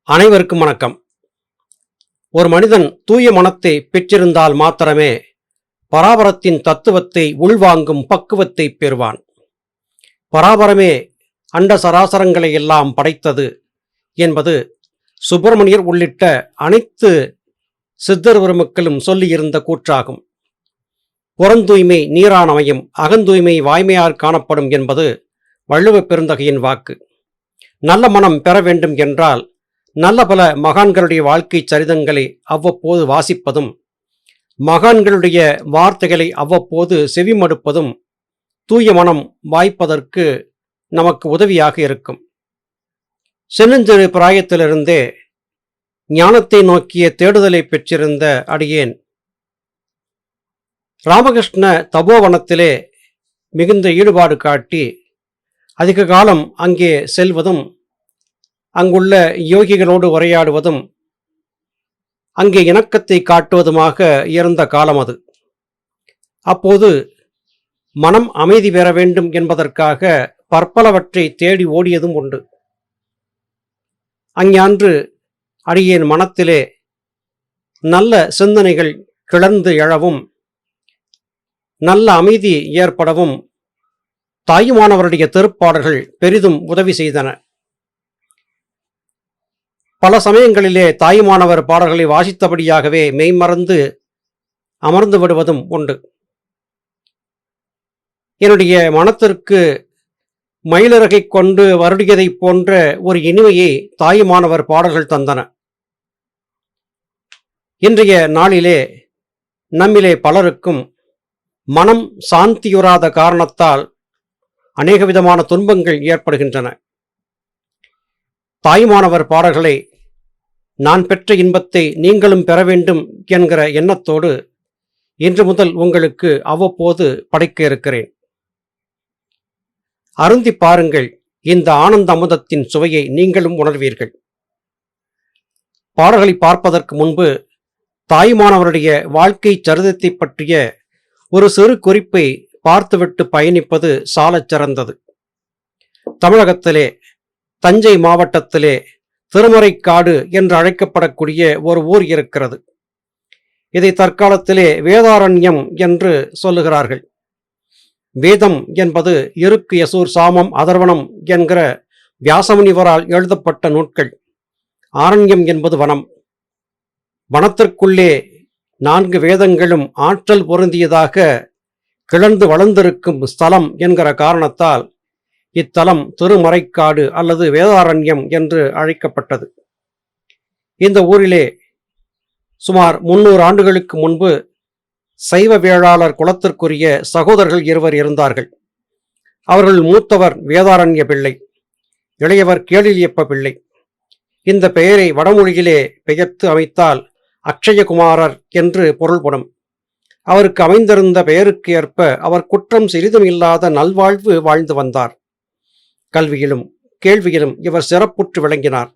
அனைவருக்கும் வணக்கம். ஒரு மனிதன் தூய மனத்தை பெற்றிருந்தால் மாத்திரமே பராபரத்தின் தத்துவத்தை உள்வாங்கும் பக்குவத்தை பெறுவான். பராபரமே அண்ட சராசரங்களை எல்லாம் படைத்தது என்பது சுப்பிரமணியர் உள்ளிட்ட அனைத்து சித்தர் பெருமக்களும் சொல்லியிருந்த கூற்றாகும். புறந்தூய்மை நீரானமையும் அகந்தூய்மை வாய்மையார் காணப்படும் என்பது வள்ளுவப் பெருந்தகையின் வாக்கு. நல்ல மனம் பெற வேண்டும் என்றால் நல்ல பல மகான்களுடைய வாழ்க்கை சரிதங்களை அவ்வப்போது வாசிப்பதும் மகான்களுடைய வார்த்தைகளை அவ்வப்போது செவிமடுப்பதும் தூய மனம் வாய்ப்பதற்கு நமக்கு உதவியாக இருக்கும். சின்னஞ்சிறு பிராயத்திலிருந்தே ஞானத்தை நோக்கிய தேடுதலை பெற்றிருந்த அடியேன் ராமகிருஷ்ண தபோவனத்திலே மிகுந்த ஈடுபாடு காட்டி அதிக காலம் அங்கே செல்வதும் அங்குள்ள யோகிகளோடு உரையாடுவதும் அங்கே இணக்கத்தை காட்டுவதுமாக இருந்த காலம் அது. அப்போது மனம் அமைதி பெற வேண்டும் என்பதற்காக பற்பலவற்றை தேடி ஓடியதும் உண்டு. அஞ்ஞான்று அடியேன் மனத்திலே நல்ல சிந்தனைகள் கிளர்ந்து எழவும் நல்ல அமைதி ஏற்படவும் தாயுமானவருடைய திருப்பாடல்கள் பெரிதும் உதவி செய்தன. பல சமயங்களிலே தாயுமானவர் பாடல்களை வாசித்தபடியாகவே மெய்மறந்து அமர்ந்து விடுவதும் உண்டு. என்னுடைய மனத்திற்கு மயிலிறகை கொண்டு வருடியதைப் போன்ற ஒரு இனிமையை தாயுமானவர் பாடல்கள் தந்தன. இன்றைய நாளிலே நம்மிலே பலருக்கும் மனம் சாந்தியுறாத காரணத்தால் அநேக விதமான துன்பங்கள் ஏற்படுகின்றன. தாயுமானவர் பாடல்களை நான் பெற்ற இன்பத்தை நீங்களும் பெற வேண்டும் என்கிற எண்ணத்தோடு இன்று முதல் உங்களுக்கு அவ்வப்போது படைக்க இருக்கிறேன். அருந்தி பாருங்கள், இந்த ஆனந்த அமுதத்தின் சுவையை நீங்களும் உணர்வீர்கள். பாடல்களை பார்ப்பதற்கு முன்பு தாயுமானவருடைய வாழ்க்கை சரிதத்தை பற்றிய ஒரு சிறு குறிப்பை பார்த்துவிட்டு பயணிப்பது சாலச் சிறந்தது. தமிழகத்திலே தஞ்சை மாவட்டத்திலே திருமறைக்காடு என்று அழைக்கப்படக்கூடிய ஒரு ஊர் இருக்கிறது. இதை தற்காலத்திலே வேதாரண்யம் என்று சொல்லுகிறார்கள். வேதம் என்பது இருக்கு, யசூர், சாமம், அதர்வனம் என்கிற வியாசமுனிவரால் எழுதப்பட்ட நூட்கள். ஆரண்யம் என்பது வனம். வனத்திற்குள்ளே 4 வேதங்களும் ஆற்றல் பொருந்தியதாக கிளர்ந்து வளர்ந்திருக்கும் ஸ்தலம் என்கிற காரணத்தால் இத்தலம் திருமறைக்காடு அல்லது வேதாரண்யம் என்று அழைக்கப்பட்டது. இந்த ஊரிலே சுமார் 300 ஆண்டுகளுக்கு முன்பு சைவ வேளாளர் குலத்திற்குரிய சகோதரர்கள் 2 இருந்தார்கள். அவர்கள் மூத்தவர் வேதாரண்ய பிள்ளை, இளையவர் கேளிலியப்ப பிள்ளை. இந்த பெயரை வடமொழியிலே பெயர்த்து அமைத்தால் அக்ஷயகுமாரர் என்று பொருள்படும். அவருக்கு அமைந்திருந்த பெயருக்கு ஏற்ப அவர் குற்றம் சிறிதும் இல்லாத நல்வாழ்வு வாழ்ந்து வந்தார். கல்வியிலும் கேள்வியிலும் இவர் சிறப்புற்று விளங்கினார்.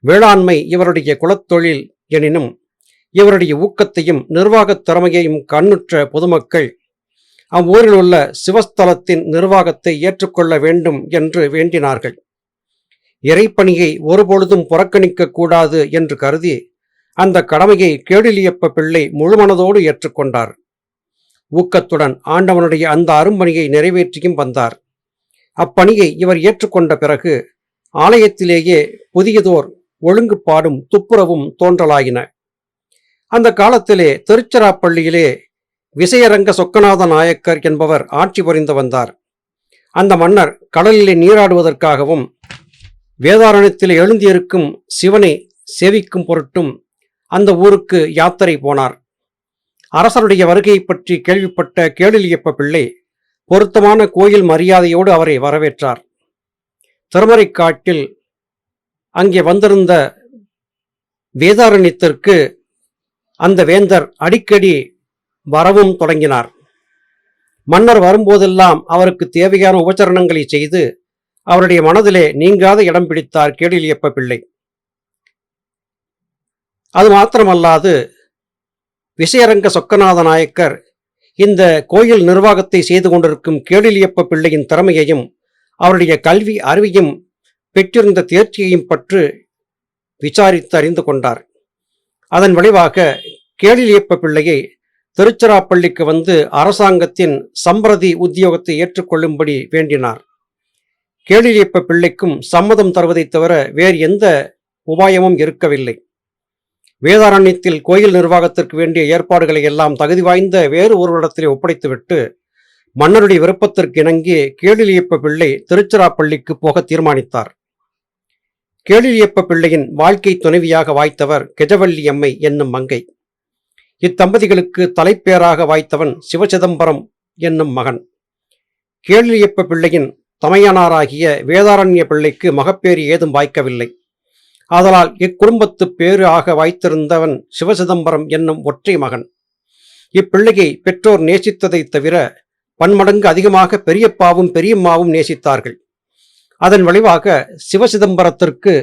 வேளாண்மை இவருடைய குலத்தொழில் எனினும் இவருடைய ஊக்கத்தையும் நிர்வாகத் திறமையையும் கண்ணுற்ற பொதுமக்கள் அவ்வூரில் உள்ள சிவஸ்தலத்தின் நிர்வாகத்தை ஏற்றுக்கொள்ள வேண்டும் என்று வேண்டினார்கள். இறைப்பணியை ஒருபொழுதும் புறக்கணிக்க கூடாது என்று கருதி அந்த கடமையை கேடிலியப்ப பிள்ளை முழுமனதோடு ஏற்றுக்கொண்டார். ஊக்கத்துடன் ஆண்டவனுடைய அந்த அரும்பணியை நிறைவேற்றியும் வந்தார். அப்பணியை இவர் ஏற்றுக்கொண்ட பிறகு ஆலயத்திலேயே புதியதோர் ஒழுங்குபாடும் துப்புரவும் தோன்றலாயின. அந்த காலத்திலே திருச்சிராப்பள்ளியிலே விசயரங்க சொக்கநாத நாயக்கர் என்பவர் ஆட்சி புரிந்து வந்தார். அந்த மன்னர் கடலிலே நீராடுவதற்காகவும் வேதாரண்யத்தில் எழுந்தியிருக்கும் சிவனை சேவிக்கும் பொருட்டும் அந்த ஊருக்கு யாத்திரை போனார். அரசருடைய வருகையை பற்றி கேள்விப்பட்ட கேளிலியப்ப பிள்ளை பொருத்தமான கோயில் மரியாதையோடு அவரை வரவேற்றார். திருமறைக்காட்டில் அங்கே வந்திருந்த வேதாரண்யத்திற்கு அந்த வேந்தர் அடிக்கடி வரவும் தொடங்கினார். மன்னர் வரும்போதெல்லாம் அவருக்கு தேவையான உபச்சரணங்களை செய்து அவருடைய மனதிலே நீங்காத இடம் பிடித்தார் கேளிலியப்ப பிள்ளை. அது மாத்திரமல்லாது விசயரங்க சொக்கநாத நாயக்கர் இந்த கோயில் நிர்வாகத்தை செய்து கொண்டிருக்கும் கேளிலியப்ப பிள்ளையின் திறமையையும் அவருடைய கல்வி அறிவையும் பெற்றிருந்த தேர்ச்சியையும் பற்றி விசாரித்து அறிந்து கொண்டார். அதன் விளைவாக கேளிலியப்ப பிள்ளையை திருச்சிராப்பள்ளிக்கு வந்து அரசாங்கத்தின் சம்பிரதி உத்தியோகத்தை ஏற்றுக்கொள்ளும்படி வேண்டினார். கேளிலியப்ப பிள்ளைக்கும் சம்மதம் தருவதைத் தவிர வேறு எந்த உபாயமும் இருக்கவில்லை. வேதாரண்யத்தில் கோயில் நிர்வாகத்திற்கு வேண்டிய ஏற்பாடுகளை எல்லாம் தகுதி வாய்ந்த வேறு ஒருவரிடத்திலே ஒப்படைத்துவிட்டு மன்னருடைய விருப்பத்திற்கு இணங்கி கேளிலியப்ப பிள்ளை திருச்சிராப்பள்ளிக்கு போக தீர்மானித்தார். கேளிலியப்ப பிள்ளையின் வாழ்க்கை துணைவியாக வாய்த்தவர் கெஜவல்லி அம்மை என்னும் மங்கை. இத்தம்பதிகளுக்கு தலைப்பேராக வாய்த்தவன் சிவசிதம்பரம் என்னும் மகன். கேளிலியப்ப பிள்ளையின் தமையனாராகிய வேதாரண்ய பிள்ளைக்கு மகப்பேறு ஏதும் வாய்க்கவில்லை. ஆதலால் இக்குடும்பத்து பேரு ஆக வாய்த்திருந்தவன் சிவசிதம்பரம் என்னும் ஒற்றை மகன். இப்பிள்ளையை பெற்றோர் நேசித்ததைத் தவிர பன்மடங்கு அதிகமாக பெரியப்பாவும் பெரியம்மாவும் நேசித்தார்கள். அதன் விளைவாக சிவசிதம்பரத்திற்கு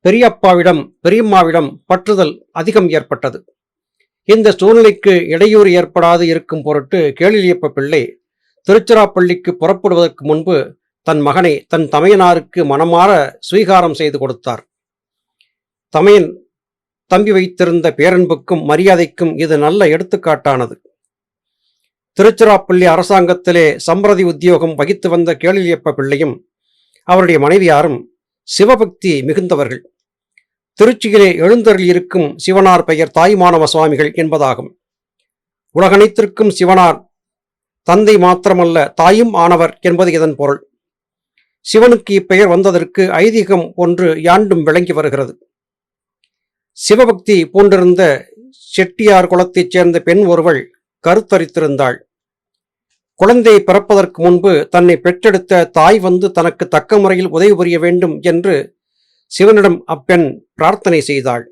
பெரியப்பாவிடம் பெரியம்மாவிடம் பற்றுதல் அதிகம் ஏற்பட்டது. இந்த சூழ்நிலைக்கு இடையூறு ஏற்படாது இருக்கும் பொருட்டு கேளிலியப்ப பிள்ளை திருச்சிராப்பள்ளிக்கு புறப்படுவதற்கு முன்பு தன் மகனை தன் தமையனாருக்கு மனமாற சுவீகாரம் செய்து கொடுத்தார். தமையன் தம்பி வைத்திருந்த பேரன்புக்கும் மரியாதைக்கும் இது நல்ல எடுத்துக்காட்டானது. திருச்சிராப்பள்ளி அரசாங்கத்திலே சம்பிரதி உத்தியோகம் வகித்து வந்த கேளிலியப்ப பிள்ளையும் அவருடைய மனைவியாரும் சிவபக்தி மிகுந்தவர்கள். திருச்சியிலே எழுந்தருள் இருக்கும் சிவனார் பெயர் தாயுமானவ சுவாமிகள் என்பதாகும். உலகனைத்திற்கும் சிவனார் தந்தை மாத்திரமல்ல தாயும் ஆனவர் என்பது இதன் பொருள். சிவனுக்கு இப்பெயர் வந்ததற்கு ஐதீகம் ஒன்று யாண்டும் விளங்கி வருகிறது. சிவபக்தி பூண்டிருந்த செட்டியார் குலத்தைச் சேர்ந்த பெண் ஒருவள் கருத்தரித்திருந்தாள். குழந்தை பிறப்பதற்கு முன்பு தன்னை பெற்றெடுத்த தாய் வந்து தனக்கு தக்க முறையில் உதவி புரிய வேண்டும் என்று சிவனிடம் அப்பெண் பிரார்த்தனை செய்தாள்.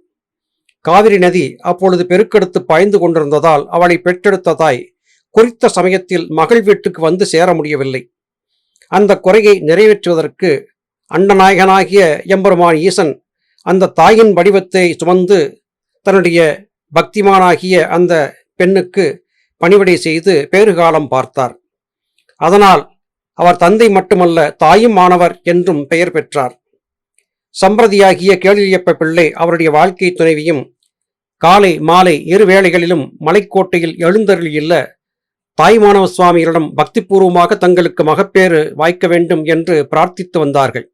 காவிரி நதி அப்பொழுது பெருக்கெடுத்து பாய்ந்து கொண்டிருந்ததால் அவளை பெற்றெடுத்த தாய் குறித்த சமயத்தில் மகள் வீட்டுக்கு வந்து சேர முடியவில்லை. அந்த குறையை நிறைவேற்றுவதற்கு அண்டநாயகனாகிய எம்பெருமான் ஈசன் அந்த தாயின் வடிவத்தை சுமந்து தன்னுடைய பக்திமானாகிய அந்த பெண்ணுக்கு பணிவிடை செய்து பேறுகாலம் பார்த்தார். அதனால் அவர் தந்தை மட்டுமல்ல தாயும் ஆனவர் என்றும் பெயர் பெற்றார். சம்பிரதியாகிய கேளிலியப்ப பிள்ளை அவருடைய வாழ்க்கை துணைவியும் காலை மாலை இரு வேளைகளிலும் மலைக்கோட்டையில் எழுந்தருளியுள்ள தாயுமானவ சுவாமிகளிடம் பக்திபூர்வமாக தங்களுக்கு மகப்பேறு வாய்க்க வேண்டும் என்று பிரார்த்தித்து வந்தார்கள்.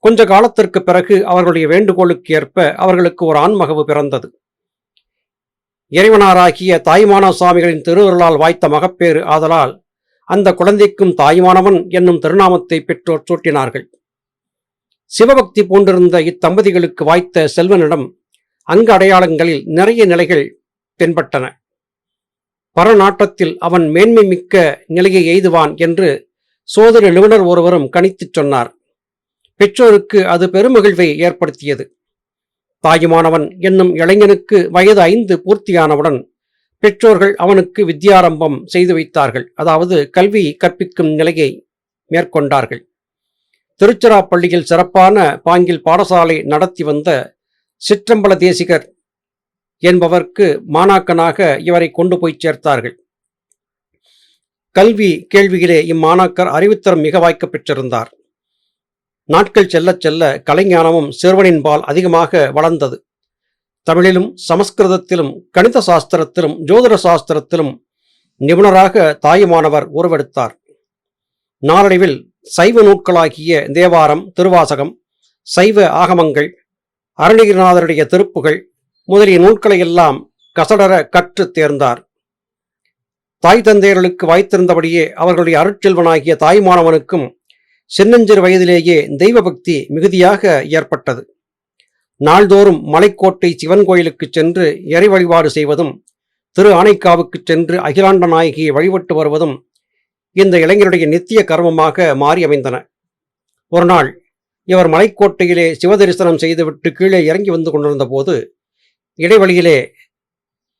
கொஞ்ச காலத்திற்கு பிறகு அவர்களுடைய வேண்டுகோளுக்கு ஏற்ப அவர்களுக்கு ஒரு ஆண்மகவு பிறந்தது. இறைவனாராகிய தாயுமானவ சுவாமிகளின் திருவருளால் வாய்த்த மகப்பேறு ஆதலால் அந்த குழந்தைக்கும் தாயுமானவன் என்னும் திருநாமத்தை பெற்றோர் சூட்டினார்கள். சிவபக்தி பூண்டிருந்த இத்தம்பதிகளுக்கு வாய்த்த செல்வனிடம் அங்க அடையாளங்களில் நிறைய நிலைகள் தென்பட்டன. பரநாட்டத்தில் அவன் மேன்மை மிக்க நிலையை எய்துவான் என்று சோதர நிபுணர் ஒருவரும் கணித்துச் சொன்னார். பெற்றோருக்கு அது பெருமகிழ்வை ஏற்படுத்தியது. தாயுமானவன் என்னும் இளைஞனுக்கு வயது 5 பூர்த்தியானவுடன் பெற்றோர்கள் அவனுக்கு வித்யாரம்பம் செய்து வைத்தார்கள். அதாவது கல்வி கற்பிக்கும் நிலையை மேற்கொண்டார்கள். திருச்சிராப்பள்ளியில் சிறப்பான பாங்கில் பாடசாலை நடத்தி வந்த சிற்றம்பல தேசிகர் என்பவர்க்கு மாணாக்கனாக இவரை கொண்டு போய் சேர்த்தார்கள். கல்வி கேள்வியிலே இம்மாணாக்கர் அறிவுத்திறம் மிக வாய்க்க பெற்றிருந்தார். நாட்கள் செல்ல செல்ல கலைஞானமும் சிறுவனின்பால் அதிகமாக வளர்ந்தது. தமிழிலும் சமஸ்கிருதத்திலும் கணித சாஸ்திரத்திலும் ஜோதிட சாஸ்திரத்திலும் நிபுணராக தாயுமானவர் உருவெடுத்தார். நாளடைவில் சைவ நூட்களாகிய தேவாரம், திருவாசகம், சைவ ஆகமங்கள், அருணகிரிநாதருடைய திருப்புகள் முதலிய நூல்களை எல்லாம் கசடர கற்று தேர்ந்தார். தாய் தந்தையர்களுக்கு வாய்த்திருந்தபடியே அவர்களுடைய அருட்செல்வனாகிய தாயுமானவனுக்கும் சின்னஞ்சிறு வயதிலேயே தெய்வ பக்தி மிகுதியாக ஏற்பட்டது. நாள்தோறும் மலைக்கோட்டை சிவன் கோயிலுக்கு சென்று இறை வழிபாடு செய்வதும் திரு ஆனைக்காவுக்கு சென்று அகிலாண்ட நாயகியை வழிபட்டு வருவதும் இந்த இளைஞருடைய நித்திய கர்மமாக மாறி அமைந்தன. ஒரு நாள் இவர் மலைக்கோட்டையிலே சிவதரிசனம் செய்துவிட்டு கீழே இறங்கி வந்து கொண்டிருந்த போது இடைவெளியிலே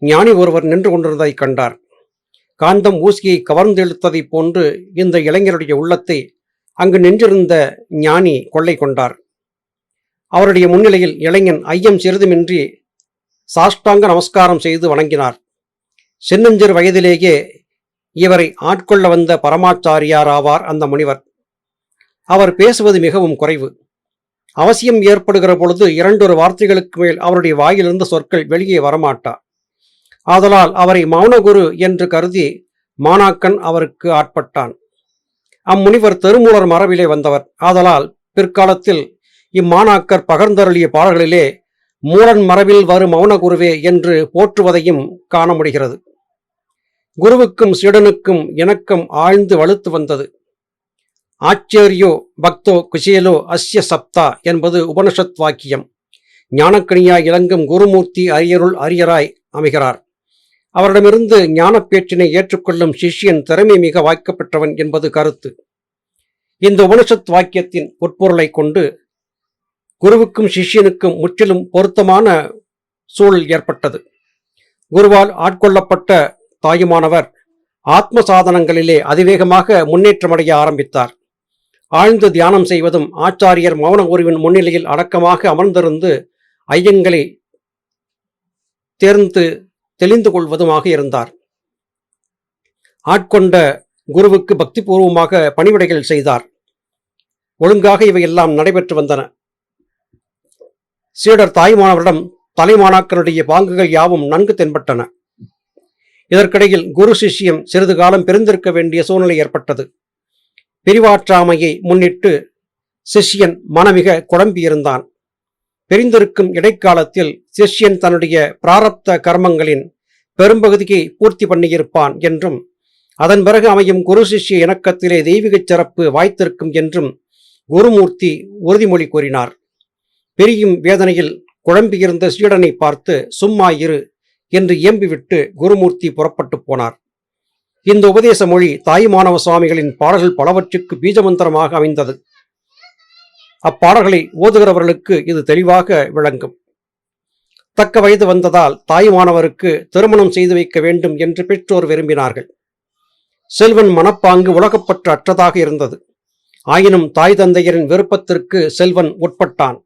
ஞானி ஒருவர் நின்று கொண்டிருந்ததை கண்டார். காந்தம் ஊசியை கவர்ந்து இழுத்ததைப் போன்று இந்த இளைஞருடைய உள்ளத்தை அங்கு நின்றிருந்த ஞானி கொள்ளை கொண்டார். அவருடைய முன்னிலையில் இளைஞன் ஐயம் சிறிதுமின்றி சாஷ்டாங்க நமஸ்காரம் செய்து வணங்கினார். சின்னஞ்சிறு வயதிலேயே இவரை ஆட்கொள்ள வந்த பரமாச்சாரியார் ஆவார் அந்த முனிவர். அவர் பேசுவது மிகவும் குறைவு. அவசியம் ஏற்படுகிற பொழுது 2 வார்த்தைகளுக்கு மேல் அவருடைய வாயிலிருந்த சொற்கள் வெளியே வரமாட்டா. ஆதலால் அவரை மௌனகுரு என்று கருதி மாணாக்கன் அவருக்கு ஆட்பட்டான். அம்முனிவர் திருமூலர் மரபிலே வந்தவர். ஆதலால் பிற்காலத்தில் இம்மாணாக்கர் பகர்ந்தருளிய பாடல்களிலே மூலன் மரபில் வரும் மௌனகுருவே என்று போற்றுவதையும் காண முடிகிறது. குருவுக்கும் சீடனுக்கும் இணக்கம் ஆழ்ந்து வலுத்து வந்தது. ஆச்சரியோ பக்தோ குசேலோ அஸ்ய சப்தா என்பது உபனிஷத் வாக்கியம். ஞானக்கணியாய் இளங்கும் குருமூர்த்தி அரியருள் அரியராய் அமைகிறார். அவரிடமிருந்து ஞானப்பேற்றினை ஏற்றுக்கொள்ளும் சிஷ்யன் திறமை மிக வாய்க்கப்பெற்றவன் என்பது கருத்து. இந்த உபனிஷத் வாக்கியத்தின் உட்பொருளை கொண்டு குருவுக்கும் சிஷ்யனுக்கும் முற்றிலும் பொருத்தமான சூழல் ஏற்பட்டது. குருவால் ஆட்கொள்ளப்பட்ட தாயுமானவர் ஆத்ம சாதனங்களிலே அதிவேகமாக முன்னேற்றமடைய ஆரம்பித்தார். ஆழ்ந்து தியானம் செய்வதும் ஆச்சாரியர் மௌன குருவின் முன்னிலையில் அடக்கமாக அமர்ந்திருந்து ஐயங்களை தெளிந்து கொள்வதுமாக இருந்தார். ஆட்கொண்ட குருவுக்கு பக்திபூர்வமாக பணிவிடைகள் செய்தார். ஒழுங்காக இவையெல்லாம் நடைபெற்று வந்தன. சீடர் தாய்மானவரிடம் தலைமாணாக்கருடைய பாங்குகள் யாவும் நன்கு தென்பட்டன. இதற்கிடையில் குரு சிஷ்யம் சிறிது காலம் பிரிந்திருக்க வேண்டிய சூழ்நிலை ஏற்பட்டது. பிரிவாற்றாமையை முன்னிட்டு சிஷ்யன் மனமிக குழம்பியிருந்தான். பிரிந்திருக்கும் இடைக்காலத்தில் சிஷ்யன் தன்னுடைய பிராரப்த கர்மங்களின் பெரும்பகுதியை பூர்த்தி பண்ணியிருப்பான் என்றும் அதன் பிறகு அமையும் குரு சிஷ்ய இணக்கத்திலே தெய்வீகச் சிறப்பு வாய்த்திருக்கும் என்றும் குருமூர்த்தி உறுதிமொழி கூறினார். பிரியும் வேதனையில் குழம்பியிருந்த சீடனை பார்த்து சும்மா இரு என்று இயம்பிவிட்டு குருமூர்த்தி புறப்பட்டு போனார். இந்த உபதேச மொழி தாயுமானவ சுவாமிகளின் பாடல்கள் பலவற்றுக்கு பீஜமந்திரமாக அமைந்தது. அப்பாடல்களை ஓதுகிறவர்களுக்கு இது தெளிவாக விளங்கும். தக்க வயது வந்ததால் தாயுமானவருக்கு திருமணம் செய்து வைக்க வேண்டும் என்று பெற்றோர் விரும்பினார்கள். செல்வன் மனப்பாங்கு உலகப்பற்று அற்றதாக இருந்தது. ஆயினும் தாய் தந்தையரின் விருப்பத்திற்கு செல்வன் உட்பட்டான்.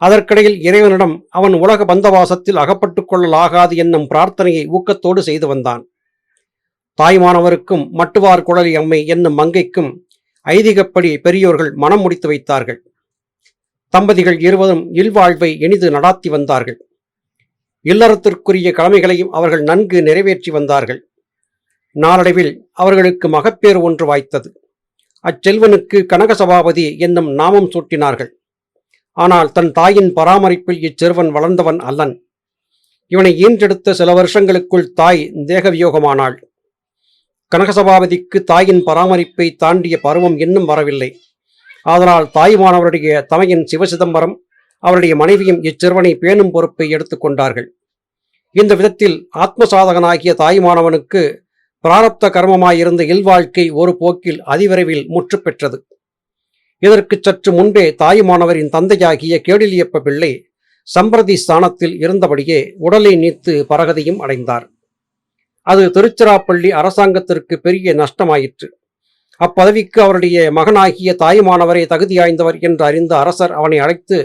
அதற்கிடையில் இறைவனிடம் அவன் உலக பந்தவாசத்தில் அகப்பட்டுக் கொள்ளலாகாது என்னும் பிரார்த்தனையை ஊக்கத்தோடு செய்து வந்தான். தாய்மானவருக்கும் மட்டுவார் குழலி அம்மை என்னும் மங்கைக்கும் ஐதீகப்படி பெரியோர்கள் மனம் முடித்து வைத்தார்கள். தம்பதிகள் இருவரும் இல்வாழ்வை இனிது நடாத்தி வந்தார்கள். இல்லறத்திற்குரிய கடமைகளையும் அவர்கள் நன்கு நிறைவேற்றி வந்தார்கள். நாளடைவில் அவர்களுக்கு மகப்பேறு ஒன்று வாய்த்தது. அச்செல்வனுக்கு கனக சபாபதி என்னும் நாமம் சூட்டினார்கள். ஆனால் தன் தாயின் பராமரிப்பில் இச்சிறுவன் வளர்ந்தவன் அல்லன். இவனை ஈன்றெடுத்த சில வருஷங்களுக்குள் தாய் தேகவியோகமானாள். கனகசபாபதிக்கு தாயின் பராமரிப்பை தாண்டிய பருவம் இன்னும் வரவில்லை. அதனால் தாய்மானவருடைய தமையன் சிவசிதம்பரம் அவருடைய மனைவியும் இச்சிறுவனை பேணும் பொறுப்பை எடுத்துக்கொண்டார்கள். இந்த விதத்தில் ஆத்மசாதகனாகிய தாய்மானவனுக்கு பிராரப்த கர்மமாயிருந்த இல்வாழ்க்கை ஒரு போக்கில் அதிவிரைவில் முற்று பெற்றது. இதற்கு சற்று முன்பே தாயுமானவரின் தந்தையாகிய கேடிலியப்ப பிள்ளை சம்பிரதி ஸ்தானத்தில் இருந்தபடியே உடலை நீத்து பரகதியும் அடைந்தார். அது திருச்சிராப்பள்ளி அரசாங்கத்திற்கு பெரிய நஷ்டமாயிற்று. அப்பதவிக்கு அவருடைய மகனாகிய தாயுமானவரே தகுதியாய்ந்தவர் என்று அறிந்த அரசர் அவனை அழைத்து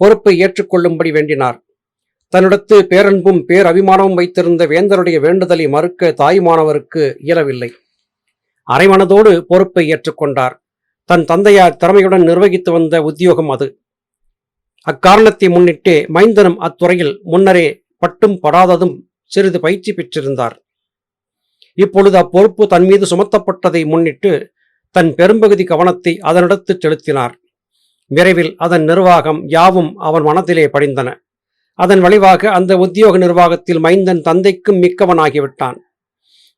பொறுப்பை ஏற்றுக்கொள்ளும்படி வேண்டினார். தன்னிடத்து பேரன்பும் பேரபிமானமும் வைத்திருந்த வேந்தருடைய வேண்டுதலை மறுக்க தாயுமானவருக்கு இயலவில்லை. அரைமனதோடு பொறுப்பை ஏற்றுக்கொண்டார். தன் தந்தையார் திறமையுடன் நிர்வகித்து வந்த உத்தியோகம் அது. அக்காரணத்தை முன்னிட்டே மைந்தனும் அத்துறையில் முன்னரே பட்டும் படாததும் சிறிது பயிற்சி பெற்றிருந்தார். இப்பொழுது அப்பொறுப்பு தன் மீது சுமத்தப்பட்டதை முன்னிட்டு தன் பெரும்பகுதி கவனத்தை அதனிடத்து செலுத்தினார். விரைவில் அதன் நிர்வாகம் யாவும் அவன் மனத்திலே படிந்தன. அதன் விளைவாக அந்த உத்தியோக நிர்வாகத்தில் மைந்தன் தந்தைக்கும் மிக்கவனாகிவிட்டான்.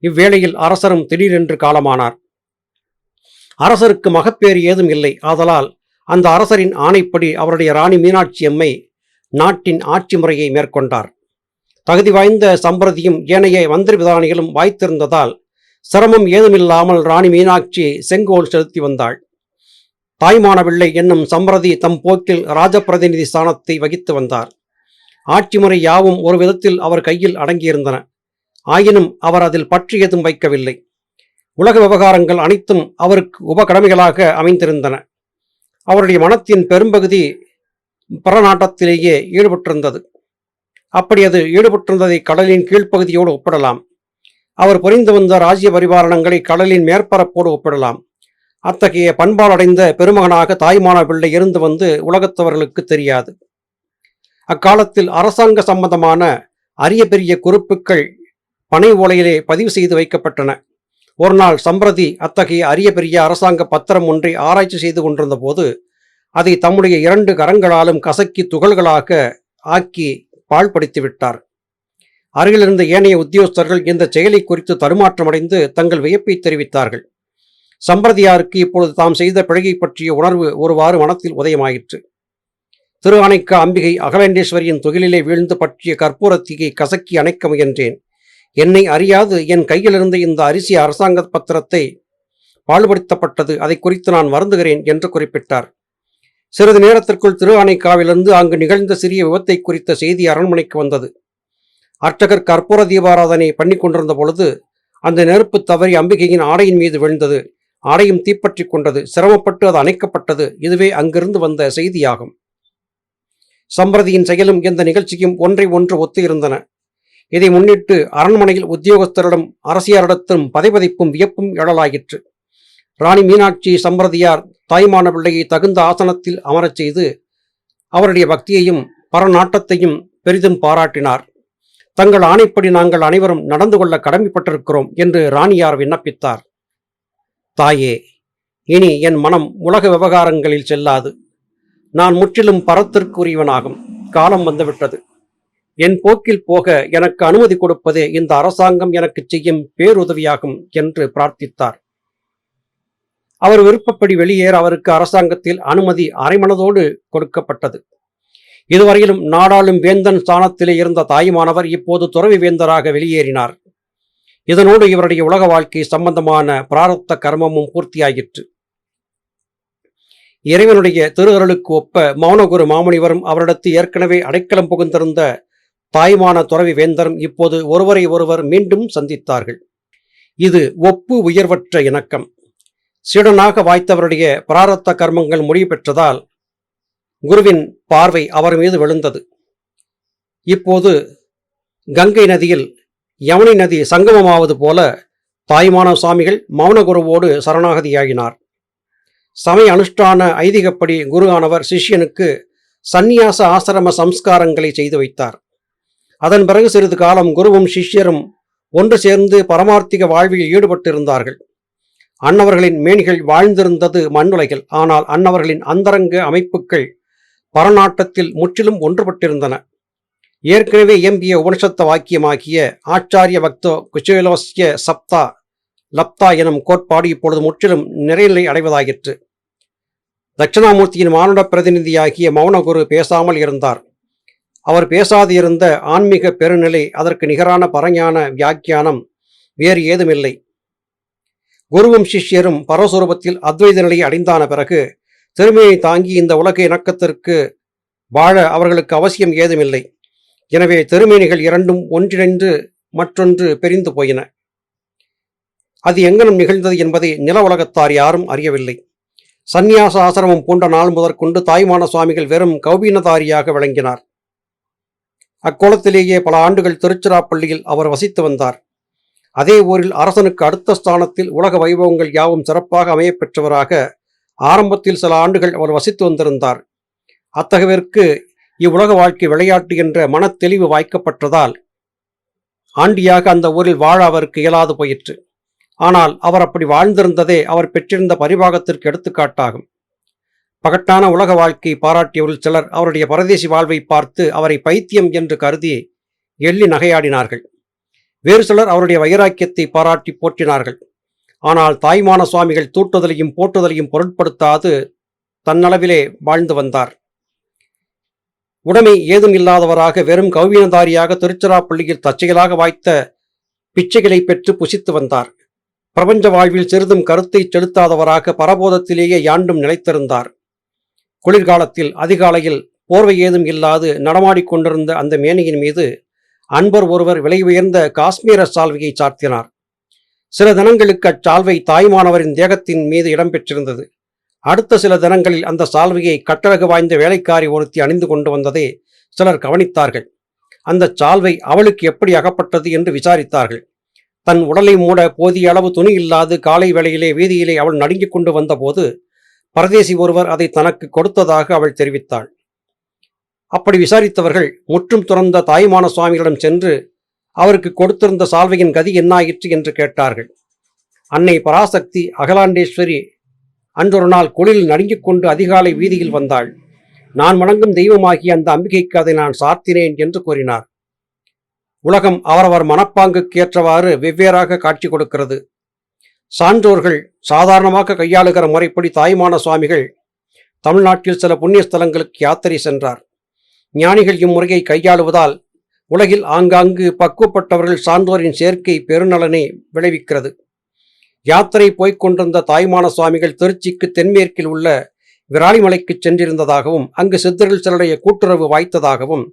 இவ்வேளையில் அரசரும் திடீரென்று காலமானார். அரசருக்கு மகப்பேறு ஏதும் இல்லை. ஆதலால் அந்த அரசரின் ஆணைப்படி அவருடைய ராணி மீனாட்சி அம்மை நாட்டின் ஆட்சி முறையை மேற்கொண்டார். தகுதி வாய்ந்த சம்பிரதியும் ஏனைய மந்திரி விதானிகளும் வாய்த்திருந்ததால் சிரமம் ஏதுமில்லாமல் ராணி மீனாட்சி செங்கோல் செலுத்தி வந்தாள். தாய்மானவில்லை என்னும் சம்பிரதி தம் போக்கில் ராஜபிரதிநிதி ஸ்தானத்தை வகித்து வந்தார். ஆட்சி முறை யாவும் ஒரு விதத்தில் அவர் கையில் அடங்கியிருந்தன. ஆயினும் அவர் அதில் பற்று ஏதும் வைக்கவில்லை. உலக விவகாரங்கள் அனைத்தும் அவருக்கு உபகடமைகளாக அமைந்திருந்தன. அவருடைய மனத்தின் பெரும்பகுதி பரநாட்டத்திலேயே ஈடுபட்டிருந்தது. அப்படி அது ஈடுபட்டிருந்ததை கடலின் கீழ்ப்பகுதியோடு ஒப்பிடலாம். அவர் புரிந்து வந்த ராஜ்ய பரிபாலனங்களை கடலின் மேற்பரப்போடு ஒப்பிடலாம். அத்தகைய பண்பாலடைந்த பெருமகனாக தாய்மான பிள்ளை இருந்து வந்து உலகத்தவர்களுக்கு தெரியாது. அக்காலத்தில் அரசாங்க சம்பந்தமான அரிய பெரிய குறிப்புகள் பனை ஓலையிலே பதிவு செய்து வைக்கப்பட்டன. ஒரு நாள் சம்பிரதி அத்தகைய அரிய பெரிய அரசாங்க பத்திரம் ஒன்றை ஆராய்ச்சி செய்து கொண்டிருந்த போது அதை தம்முடைய 2 கரங்களாலும் கசக்கி துகள்களாக ஆக்கி பாழ்படுத்தி விட்டார். அருகிலிருந்த ஏனைய உத்தியோகஸ்தர்கள் இந்த செயலை குறித்து தடுமாற்றமடைந்து தங்கள் வியப்பை தெரிவித்தார்கள். சம்பிரதியாருக்கு இப்பொழுது தாம் செய்த பிழையை பற்றிய உணர்வு ஒருவாறு மனத்தில் உதயமாயிற்று. திருஆனைக்கா அம்பிகை அகலேண்டேஸ்வரியின் துகிலிலே வீழ்ந்து பற்றிய கற்பூரத்தீயை கசக்கி அணைக்க முயன்றேன். என்னை அறியாது என் கையிலிருந்த இந்த அரிசி அரசாங்க பத்திரத்தை பாழ்படுத்தப்பட்டது, அதை குறித்து நான் வருந்துகிறேன் என்று குறிப்பிட்டார். சிறிது நேரத்திற்குள் திருஆனைக்காவிலிருந்து அங்கு நிகழ்ந்த சிறிய விபத்தை குறித்த செய்தி அரண்மனைக்கு வந்தது. அர்ச்சகர் கற்பூர தீபாராதனை பண்ணி கொண்டிருந்த பொழுது அந்த நெருப்பு தவறி அம்பிகையின் ஆடையின் மீது விழுந்தது. ஆடையும் தீப்பற்றி கொண்டது. சிரமப்பட்டு அது அணைக்கப்பட்டது. இதுவே அங்கிருந்து வந்த செய்தியாகும். சம்பிரதியின் செயலும் இந்த நிகழ்ச்சியும் ஒன்றை ஒன்று ஒத்து இருந்தன. இதை முன்னிட்டு அரண்மனையில் உத்தியோகஸ்தரிடம் அரசியாரிடத்தும் பதைபதைப்பும் வியப்பும் எழலாயிற்று. ராணி மீனாட்சி சம்பிரதியார் தாய்மான பிள்ளையை தகுந்த ஆசனத்தில் அமரச் செய்து அவருடைய பக்தியையும் பரநாட்டத்தையும் பெரிதும் பாராட்டினார். தங்கள் ஆணைப்படி நாங்கள் அனைவரும் நடந்து கொள்ள கடமைப்பட்டிருக்கிறோம் என்று ராணியார் விண்ணப்பித்தார். தாயே, இனி என் மனம் உலக விவகாரங்களில் செல்லாது. நான் முற்றிலும் பரத்திற்குரியவனாகும் காலம் வந்துவிட்டது. என் போக்கில் போக எனக்கு அனுமதி கொடுப்பதே இந்த அரசாங்கம் எனக்கு செய்யும் பேருதவியாகும் என்று பிரார்த்தித்தார். அவர் விருப்பப்படி வெளியேற அவருக்கு அரசாங்கத்தில் அனுமதி அரைமனதோடு கொடுக்கப்பட்டது. இதுவரையிலும் நாடாளும் வேந்தன் ஸ்தானத்திலே இருந்த தாயுமானவர் இப்போது துறவி வேந்தராக வெளியேறினார். இதனோடு இவருடைய உலக வாழ்க்கை சம்பந்தமான பிராரப்த கர்மமும் பூர்த்தியாயிற்று. இறைவனுடைய திருஅருளுக்கு ஒப்ப மௌனகுரு மாமுனிவரும் அவரிடத்து ஏற்கனவே அடைக்கலம் புகுந்திருந்த தாய்மான துறவி வேந்தரும் இப்போது ஒருவரை ஒருவர் மீண்டும் சந்தித்தார்கள். இது ஒப்பு உயர்வற்ற இணக்கம். சீடனாக வாய்த்தவருடைய பிராரப்த கர்மங்கள் முடிவு பெற்றதால் குருவின் பார்வை அவர் மீது விழுந்தது. இப்போது கங்கை நதியில் யமுனை நதி சங்கமமாவது போல தாய்மான சுவாமிகள் மௌனகுருவோடு சரணாகதியாகினார். சமய அனுஷ்டான ஐதீகப்படி குரு ஆனவர் சிஷ்யனுக்கு சந்நியாச ஆசிரம சம்ஸ்காரங்களை செய்து வைத்தார். அதன் பிறகு சிறிது காலம் குருவும் சிஷ்யரும் ஒன்று சேர்ந்து பரமார்த்திக வாழ்வில் ஈடுபட்டிருந்தார்கள். அன்னவர்களின் மேனிகள் வாழ்ந்திருந்தது மண்ணுலகில். ஆனால் அன்னவர்களின் அந்தரங்க அமைப்புகள் பரநாட்டத்தில் முற்றிலும் ஒன்றுபட்டிருந்தன. ஏற்கனவே இயம்பிய உபனிஷத்த வாக்கியமாகிய ஆச்சாரிய பக்தோ குச்சேலோஸ்ய சப்தா லப்தா எனும் கோட்பாடு இப்பொழுது முற்றிலும் நிறைநிலை அடைவதாயிற்று. தட்சிணாமூர்த்தியின் மானுட பிரதிநிதியாகிய மௌனகுரு பேசாமல் இருந்தார். அவர் பேசாது இருந்த ஆன்மீக பெருநிலை, அதற்கு நிகரான பரஞான வியாக்கியானம் வேறு ஏதுமில்லை. குருவும் சிஷ்யரும் பரஸ்வரூபத்தில் அத்வைத நிலையை அடைந்தான பிறகு திருமையை தாங்கி இந்த உலக இணக்கத்திற்கு வாழ அவர்களுக்கு அவசியம் ஏதுமில்லை. எனவே திருமேனிகள் இரண்டும் ஒன்றிணைந்து மற்றொன்று பிரிந்து போயின. அது எங்கனம் நிகழ்ந்தது என்பதை நில உலகத்தார் யாரும் அறியவில்லை. சந்நியாச ஆசிரமம் பூண்ட நாள் முதற்கொண்டு தாய்மான சுவாமிகள் வெறும் கௌபீனதாரியாக விளங்கினார். அக்கோலத்திலேயே பல ஆண்டுகள் திருச்சிராப்பள்ளியில் அவர் வசித்து வந்தார். அதே ஊரில் அரசனுக்கு அடுத்த ஸ்தானத்தில் உலக வைபவங்கள் யாவும் சிறப்பாக அமையப் பெற்றவராக ஆரம்பத்தில் சில ஆண்டுகள் அவர் வசித்து வந்திருந்தார். அத்தகையவருக்கு இவ்வுலக வாழ்க்கை விளையாட்டு என்ற மனத்தெளிவு வாய்க்கப்பட்டதால் ஆண்டியாக அந்த ஊரில் வாழ அவருக்கு இயலாது போயிற்று. ஆனால் அவர் அப்படி வாழ்ந்திருந்ததே அவர் பெற்றிருந்த பரிபாகத்திற்கு எடுத்துக்காட்டாகும். பகட்டான உலக வாழ்க்கை பாராட்டியவர்கள் சிலர் அவருடைய பரதேசி வாழ்வை பார்த்து அவரை பைத்தியம் என்று கருதி எள்ளி நகையாடினார்கள். வேறு சிலர் அவருடைய வைராக்கியத்தை பாராட்டி போற்றினார்கள். ஆனால் தாய்மான சுவாமிகள் தூட்டுதலையும் போட்டுதலையும் பொருட்படுத்தாது தன்னளவிலே வாழ்ந்து வந்தார். உடைமை ஏதும் இல்லாதவராக வெறும் கௌவீனதாரியாக திருச்சிராப்பள்ளியில் தற்செயலாக வாய்த்த பிச்சைகளை பெற்று புசித்து வந்தார். பிரபஞ்ச வாழ்வில் சிறிதும் கருத்தை செலுத்தாதவராக பரபோதத்திலேயே யாண்டும் நிலைத்திருந்தார். குளிர்காலத்தில் அதிகாலையில் போர்வை ஏதும் இல்லாது நடமாடிக்கொண்டிருந்த அந்த மேனியின் மீது அன்பர் ஒருவர் விலை உயர்ந்த காஷ்மீர சால்வையை சார்த்தினார். சில தினங்களுக்கு அச்சால்வை தாய்மானவரின் தேகத்தின் மீது இடம்பெற்றிருந்தது. அடுத்த சில தினங்களில் அந்த சால்வையை கட்டழகு வாய்ந்த வேலைக்காரி ஒருத்தி அணிந்து கொண்டு வந்ததை சிலர் கவனித்தார்கள். அந்த சால்வை அவளுக்கு எப்படி அகப்பட்டது என்று விசாரித்தார்கள். தன் உடலை மூட போதிய அளவு துணி இல்லாது காலை வேளையிலே வீதியிலே அவள் நடுங்கிக் கொண்டு வந்தபோது பரதேசி ஒருவர் அதை தனக்கு கொடுத்ததாக அவள் தெரிவித்தாள். அப்படி விசாரித்தவர்கள் முற்றும் துறந்த தாயுமான சுவாமிகளிடம் சென்று அவருக்கு கொடுத்திருந்த சால்வையின் கதி என்னாயிற்று என்று கேட்டார்கள். அன்னை பராசக்தி அகலாண்டேஸ்வரி அன்றொரு நாள் குளிரில் நடுங்கிக் கொண்டு அதிகாலை வீதியில் வந்தாள். நான் வணங்கும் தெய்வமாகிய அந்த அம்பிகைக்கு அதை நான் சார்த்தினேன் என்று கூறினார். உலகம் அவரவர் மனப்பாங்குக்கு ஏற்றவாறு வெவ்வேறாக காட்சி கொடுக்கிறது. சான்றோர்கள் சாதாரணமாக கையாளுகிற முறைப்படி தாயுமான சுவாமிகள் தமிழ்நாட்டில் சில புண்ணிய ஸ்தலங்களுக்கு யாத்திரை சென்றார். ஞானிகள் இம்முறையை கையாளுவதால் உலகில் ஆங்காங்கு பக்குவப்பட்டவர்கள் சான்றோரின் சேர்க்கை பெருநலனை விளைவிக்கிறது. யாத்திரை போய்க் கொண்டிருந்த தாயுமான சுவாமிகள் திருச்சிக்கு தென்மேற்கில் உள்ள விராலிமலைக்கு சென்றிருந்ததாகவும் அங்கு சித்தர்கள் சிலருடைய கூட்டுறவு வாய்த்ததாகவும்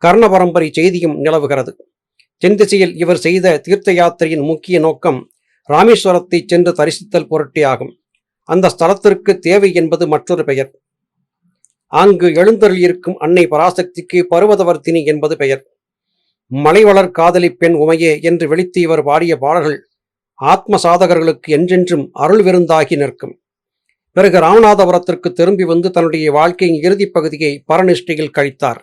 கர்ண பரம்பரை செய்தியும் நிலவுகிறது. தென்திசையில் இவர் செய்த தீர்த்த யாத்திரையின் முக்கிய நோக்கம் ராமேஸ்வரத்தை சென்று தரிசித்தல் பொருட்டே ஆகும். அந்த ஸ்தலத்திற்கு தேவை என்பது மற்றொரு பெயர். அங்கு எழுந்தருள் இருக்கும் அன்னை பராசக்திக்கு பருவதவர்த்தினி என்பது பெயர். மலைவளர் காதலி பெண் உமையே என்று வெளித்து இவர் பாடிய பாடல்கள் ஆத்ம சாதகர்களுக்கு என்றென்றும் அருள் விருந்தாகி நிற்கும். பிறகு ராமநாதபுரத்திற்கு திரும்பி வந்து தன்னுடைய வாழ்க்கையின் இறுதிப் பகுதியை பரநிஷ்டையில் கழித்தார்.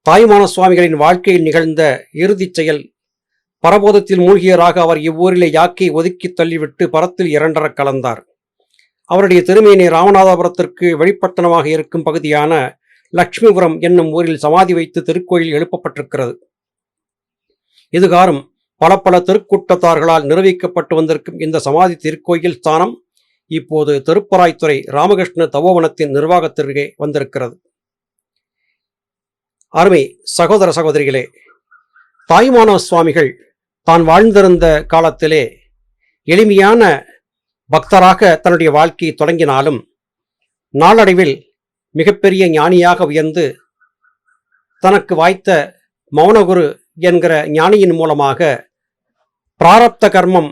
தாயுமான சுவாமிகளின் வாழ்க்கையில் நிகழ்ந்த இறுதிச் செயல் பரபோதத்தில் மூழ்கியராக அவர் இவ்வூரிலே யாக்கை ஒதுக்கி தள்ளிவிட்டு பரத்தில் இரண்டரக் கலந்தார். அவருடைய திருமேனி ராமநாதபுரத்திற்கு வெளிப்பட்டனமாக இருக்கும் பகுதியான லட்சுமிபுரம் என்னும் ஊரில் சமாதி வைத்து திருக்கோயில் எழுப்பப்பட்டிருக்கிறது. இதுகாரும் பல பல திருக்கூட்டத்தார்களால் நிர்வகிக்கப்பட்டு வந்திருக்கும் இந்த சமாதி திருக்கோயில் ஸ்தானம் இப்போது திருப்பராய்த்துறை ராமகிருஷ்ண தவோவனத்தின் நிர்வாகத்திற்கே வந்திருக்கிறது. அருமை சகோதர சகோதரிகளே, தாயுமான சுவாமிகள் தான் வாழ்ந்திருந்த காலத்திலே எளிமையான பக்தராக தன்னுடைய வாழ்க்கையை தொடங்கினாலும் நாளடைவில் மிகப்பெரிய ஞானியாக உயர்ந்து தனக்கு வாய்த்த மௌனகுரு என்கிற ஞானியின் மூலமாக பிராரப்த கர்மம்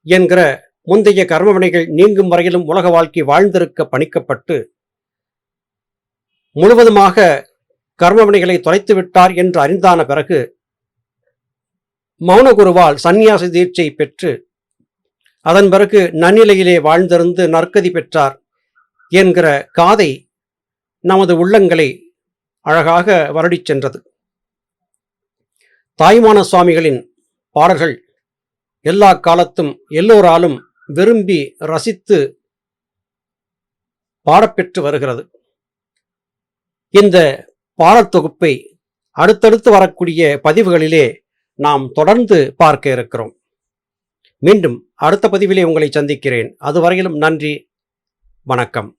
என்கிற முந்தைய கர்மவினைகள் நீங்கும் வரையிலும் உலக வாழ்க்கை வாழ்ந்திருக்க பணிக்கப்பட்டு முழுவதுமாக கர்மவினைகளை தொலைத்து விட்டார் என்று அறிந்தான பிறகு மௌனகுருவால் சந்நியாச தீட்சை பெற்று அதன் பிறகு நன்னிலையிலே வாழ்ந்திருந்து நற்கதி பெற்றார் என்கிற காதை நமது உள்ளங்களை அழகாக வருடிச் சென்றது. தாயுமான சுவாமிகளின் பாடல்கள் எல்லா காலத்தும் எல்லோராலும் விரும்பி ரசித்து பாடப்பெற்று வருகிறது. இந்த பாடத்தொகுப்பை அடுத்தடுத்து வரக்கூடிய பதிவுகளிலே நாம் தொடர்ந்து பார்க்க இருக்கிறோம். மீண்டும் அடுத்த பதிவிலே உங்களை சந்திக்கிறேன். அதுவரையிலும் நன்றி, வணக்கம்.